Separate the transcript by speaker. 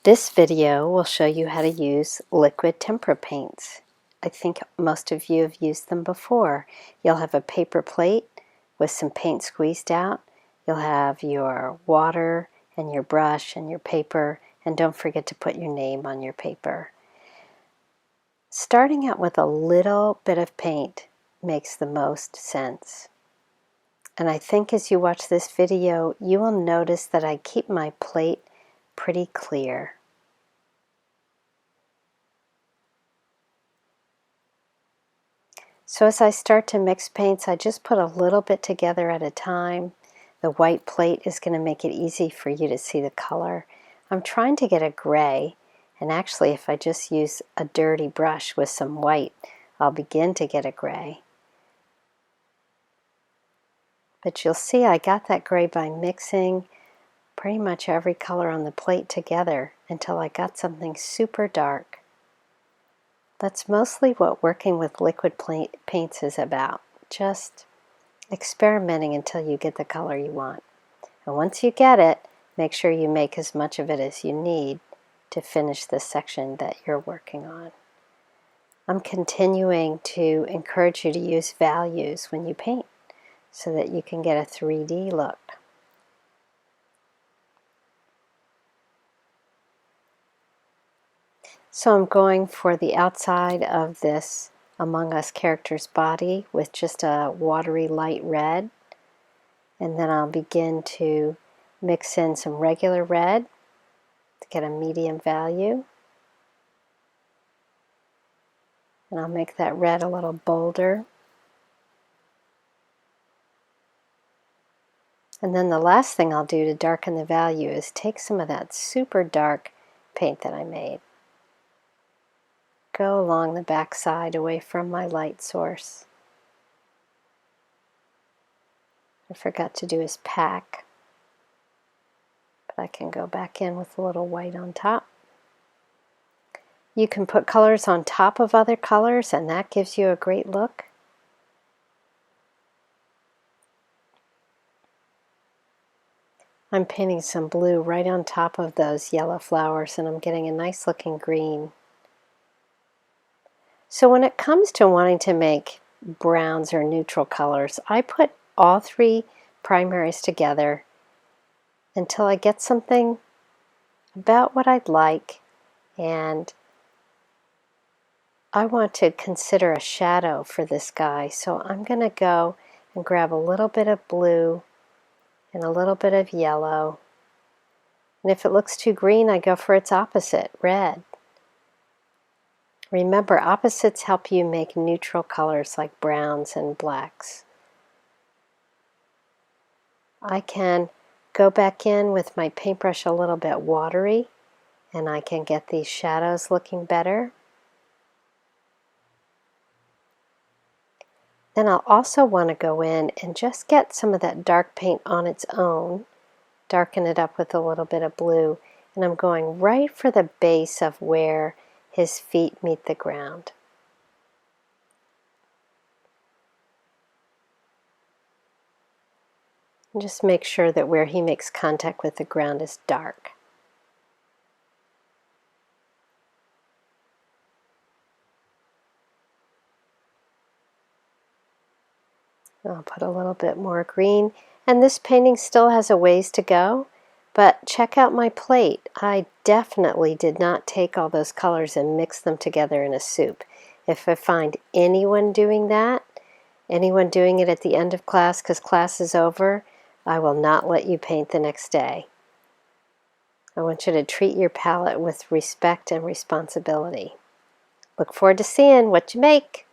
Speaker 1: This video will show you how to use liquid tempera paints. I think most of you have used them before. You'll have a paper plate with some paint squeezed out. You'll have your water and your brush and your paper, and don't forget to put your name on your paper. Starting out with a little bit of paint makes the most sense. And I think as you watch this video, you will notice that I keep my plate pretty clear. So as I start to mix paints, I just put a little bit together at a time. The white plate is going to make it easy for you to see the color. I'm trying to get a gray, and actually if I just use a dirty brush with some white, I'll begin to get a gray. But you'll see I got that gray by mixing pretty much every color on the plate together until I got something super dark. That's mostly what working with liquid paints is about. Just experimenting until you get the color you want. And once you get it, make sure you make as much of it as you need to finish the section that you're working on. I'm continuing to encourage you to use values when you paint so that you can get a 3D look. So I'm going for the outside of this Among Us character's body with just a watery light red. And then I'll begin to mix in some regular red to get a medium value. And I'll make that red a little bolder. And then the last thing I'll do to darken the value is take some of that super dark paint that I made. Go along the back side away from my light source. I forgot to do his pack, but I can go back in with a little white on top. You can put colors on top of other colors and that gives you a great look. I'm painting some blue right on top of those yellow flowers and I'm getting a nice looking green. So when it comes to wanting to make browns or neutral colors, I put all three primaries together until I get something about what I'd like, and I want to consider a shadow for this guy. So I'm going to go and grab a little bit of blue and a little bit of yellow. And if it looks too green, I go for its opposite, red. Remember, opposites help you make neutral colors like browns and blacks. I can go back in with my paintbrush a little bit watery, and I can get these shadows looking better. Then I'll also want to go in and just get some of that dark paint on its own, darken it up with a little bit of blue, and I'm going right for the base of where his feet meet the ground. And just make sure that where he makes contact with the ground is dark. I'll put a little bit more green, and this painting still has a ways to go, but check out my plate. I definitely did not take all those colors and mix them together in a soup. If I find anyone doing that, anyone doing it at the end of class because class is over, I will not let you paint the next day. I want you to treat your palette with respect and responsibility. Look forward to seeing what you make.